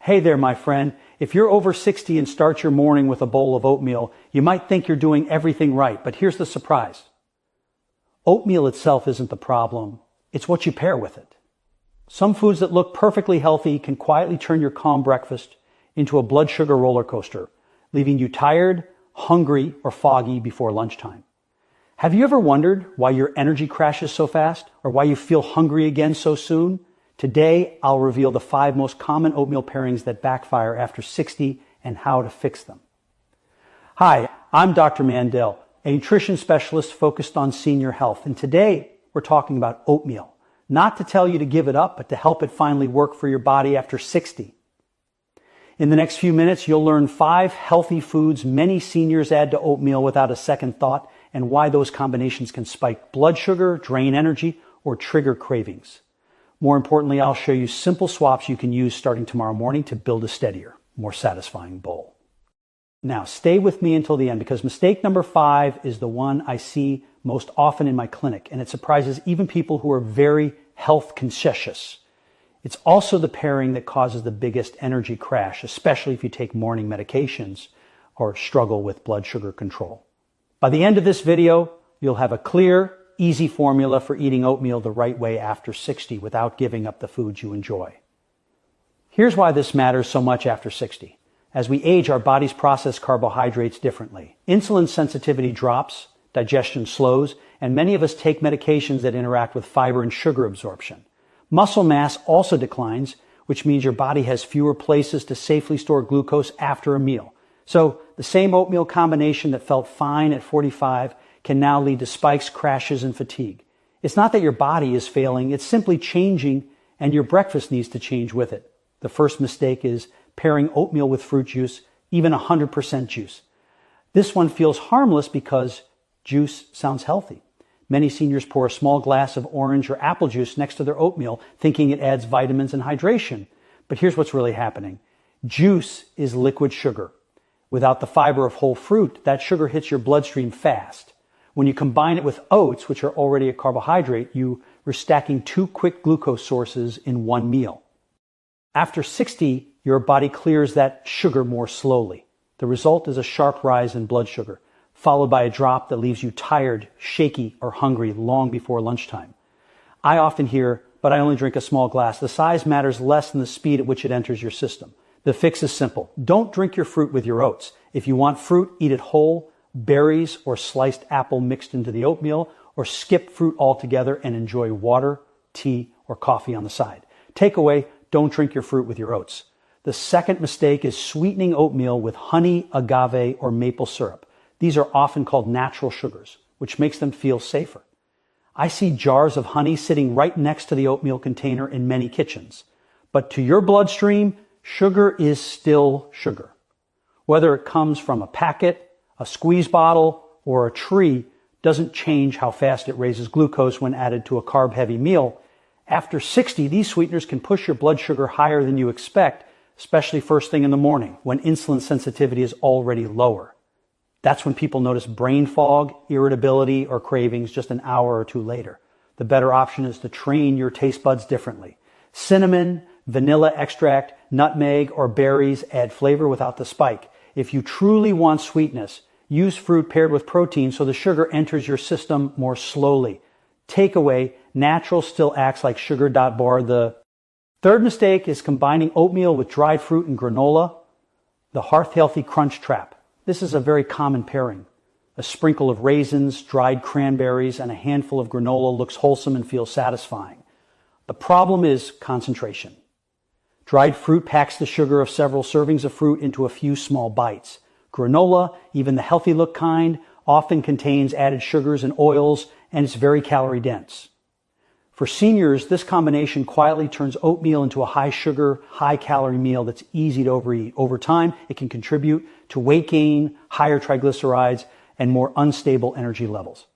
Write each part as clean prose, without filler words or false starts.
Hey there, my friend. If you're over 60 and start your morning with a bowl of oatmeal, you might think you're doing everything right, but here's the surprise. Oatmeal itself isn't the problem. It's what you pair with it. Some foods that look perfectly healthy can quietly turn your calm breakfast into a blood sugar roller coaster, leaving you tired, hungry, or foggy before lunchtime. Have you ever wondered why your energy crashes so fast, or why you feel hungry again so soon? Today, I'll reveal the 5 most common oatmeal pairings that backfire after 60 and how to fix them. Hi, I'm Dr. Mandell, a nutrition specialist focused on senior health, and today we're talking about oatmeal. Not to tell you to give it up, but to help it finally work for your body after 60. In the next few minutes, you'll learn 5 healthy foods many seniors add to oatmeal without a second thought, and why those combinations can spike blood sugar, drain energy, or trigger cravings. More importantly, I'll show you simple swaps you can use starting tomorrow morning to build a steadier, more satisfying bowl. Now, stay with me until the end, because mistake number 5 is the one I see most often in my clinic, and it surprises even people who are very health conscious. It's also the pairing that causes the biggest energy crash, especially if you take morning medications or struggle with blood sugar control. By the end of this video, you'll have a clear, easy formula for eating oatmeal the right way after 60 without giving up the foods you enjoy. Here's why this matters so much after 60. As we age, our bodies process carbohydrates differently. Insulin sensitivity drops, digestion slows, and many of us take medications that interact with fiber and sugar absorption. Muscle mass also declines, which means your body has fewer places to safely store glucose after a meal. So the same oatmeal combination that felt fine at 45 can now lead to spikes, crashes, and fatigue. It's not that your body is failing, it's simply changing, and your breakfast needs to change with it. The first mistake is pairing oatmeal with fruit juice, even 100% juice. This one feels harmless because juice sounds healthy. Many seniors pour a small glass of orange or apple juice next to their oatmeal, thinking it adds vitamins and hydration. But here's what's really happening. Juice is liquid sugar. Without the fiber of whole fruit, that sugar hits your bloodstream fast. When you combine it with oats, which are already a carbohydrate, you are stacking 2 quick glucose sources in one meal. After 60, your body clears that sugar more slowly. The result is a sharp rise in blood sugar, followed by a drop that leaves you tired, shaky, or hungry long before lunchtime. I often hear, but I only drink a small glass. The size matters less than the speed at which it enters your system. The fix is simple. Don't drink your fruit with your oats. If you want fruit, eat it whole, berries or sliced apple mixed into the oatmeal, or skip fruit altogether and enjoy water, tea, or coffee on the side. Takeaway, don't drink your fruit with your oats. The second mistake is sweetening oatmeal with honey, agave, or maple syrup. These are often called natural sugars, which makes them feel safer. I see jars of honey sitting right next to the oatmeal container in many kitchens. But to your bloodstream, sugar is still sugar. Whether it comes from a packet, a squeeze bottle, or a tree doesn't change how fast it raises glucose when added to a carb-heavy meal. After 60, these sweeteners can push your blood sugar higher than you expect, especially first thing in the morning when insulin sensitivity is already lower. That's when people notice brain fog, irritability, or cravings just an hour or 2 later. The better option is to train your taste buds differently. Cinnamon, vanilla extract, nutmeg, or berries add flavor without the spike. If you truly want sweetness, use fruit paired with protein so the sugar enters your system more slowly. Takeaway, natural still acts like sugar. Bar. The third mistake is combining oatmeal with dried fruit and granola, the hearth-healthy crunch trap. This is a very common pairing. A sprinkle of raisins, dried cranberries, and a handful of granola looks wholesome and feels satisfying. The problem is concentration. Dried fruit packs the sugar of several servings of fruit into a few small bites. Granola, even the healthy look kind, often contains added sugars and oils, and it's very calorie dense. For seniors, this combination quietly turns oatmeal into a high sugar, high calorie meal that's easy to overeat. Over time, it can contribute to weight gain, higher triglycerides, and more unstable energy levels.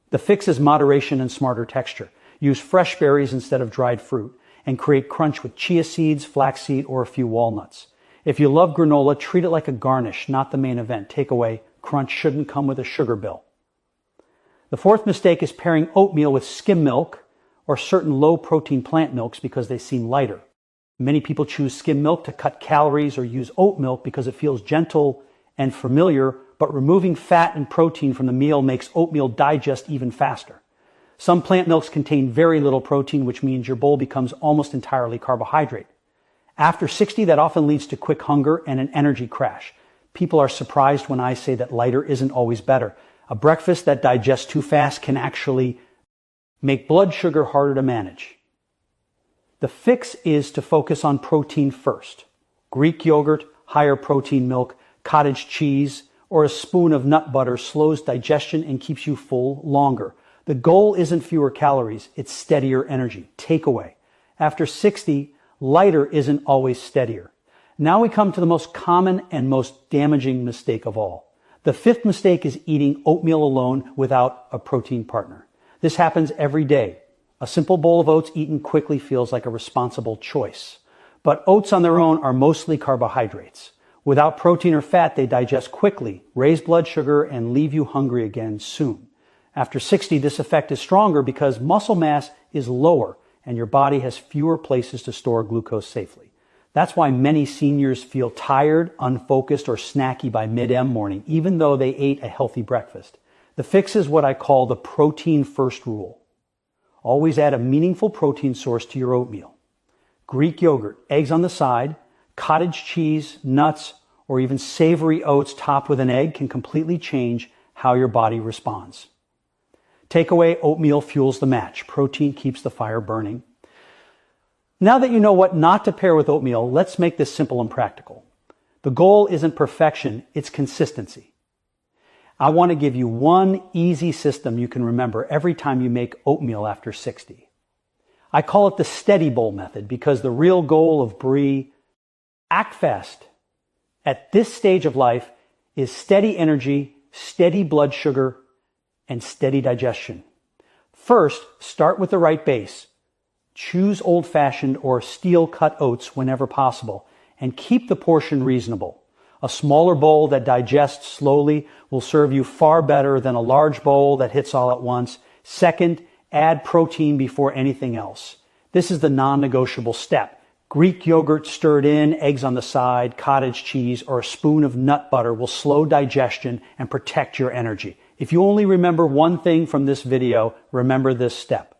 The fix is moderation and smarter texture. Use fresh berries instead of dried fruit, and create crunch with chia seeds, flaxseed, or a few walnuts. If you love granola, treat it like a garnish, not the main event. Takeaway, crunch shouldn't come with a sugar bill. The fourth mistake is pairing oatmeal with skim milk or certain low-protein plant milks because they seem lighter. Many people choose skim milk to cut calories or use oat milk because it feels gentle and familiar, but removing fat and protein from the meal makes oatmeal digest even faster. Some plant milks contain very little protein, which means your bowl becomes almost entirely carbohydrate. After 60, that often leads to quick hunger and an energy crash. People are surprised when I say that lighter isn't always better. A breakfast that digests too fast can actually make blood sugar harder to manage. The fix is to focus on protein first. Greek yogurt, higher protein milk, cottage cheese, or a spoon of nut butter slows digestion and keeps you full longer. The goal isn't fewer calories, it's steadier energy. Takeaway. After 60, lighter isn't always steadier. Now we come to the most common and most damaging mistake of all. The fifth mistake is eating oatmeal alone without a protein partner. This happens every day. A simple bowl of oats eaten quickly feels like a responsible choice. But oats on their own are mostly carbohydrates. Without protein or fat, they digest quickly, raise blood sugar, and leave you hungry again soon. After 60, this effect is stronger because muscle mass is lower and your body has fewer places to store glucose safely. That's why many seniors feel tired, unfocused, or snacky by mid-M morning, even though they ate a healthy breakfast. The fix is what I call the protein first rule. Always add a meaningful protein source to your oatmeal. Greek yogurt, eggs on the side, cottage cheese, nuts, or even savory oats topped with an egg can completely change how your body responds. Takeaway, oatmeal fuels the match. Protein keeps the fire burning. Now that you know what not to pair with oatmeal, let's make this simple and practical. The goal isn't perfection, it's consistency. I want to give you one easy system you can remember every time you make oatmeal after 60. I call it the steady bowl method because the real goal of Brie, act fast, at this stage of life is steady energy, steady blood sugar, and steady digestion. First, start with the right base. Choose old-fashioned or steel-cut oats whenever possible, and keep the portion reasonable. A smaller bowl that digests slowly will serve you far better than a large bowl that hits all at once. Second, add protein before anything else. This is the non-negotiable step. Greek yogurt stirred in, eggs on the side, cottage cheese, or a spoon of nut butter will slow digestion and protect your energy. If you only remember one thing from this video, remember this step.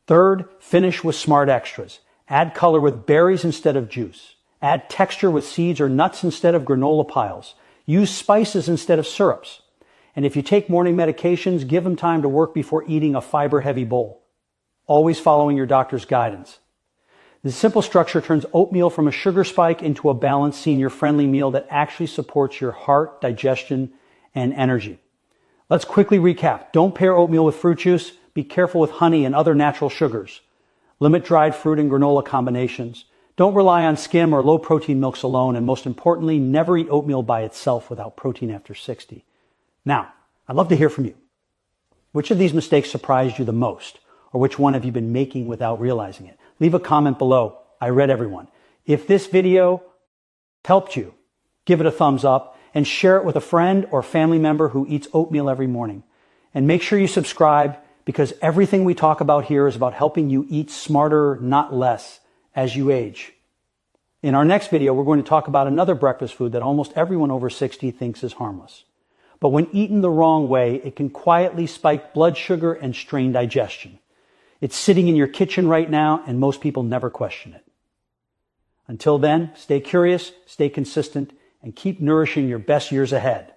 Third, finish with smart extras. Add color with berries instead of juice. Add texture with seeds or nuts instead of granola piles. Use spices instead of syrups. And if you take morning medications, give them time to work before eating a fiber-heavy bowl. Always following your doctor's guidance. This simple structure turns oatmeal from a sugar spike into a balanced, senior-friendly meal that actually supports your heart, digestion, and energy. Let's quickly recap. Don't pair oatmeal with fruit juice. Be careful with honey and other natural sugars. Limit dried fruit and granola combinations. Don't rely on skim or low-protein milks alone. And most importantly, never eat oatmeal by itself without protein after 60. Now, I'd love to hear from you. Which of these mistakes surprised you the most? Or which one have you been making without realizing it? Leave a comment below. I read everyone. If this video helped you, give it a thumbs up and share it with a friend or family member who eats oatmeal every morning. And make sure you subscribe because everything we talk about here is about helping you eat smarter, not less, as you age. In our next video, we're going to talk about another breakfast food that almost everyone over 60 thinks is harmless. But when eaten the wrong way, it can quietly spike blood sugar and strain digestion. It's sitting in your kitchen right now, and most people never question it. Until then, stay curious, stay consistent, and keep nourishing your best years ahead.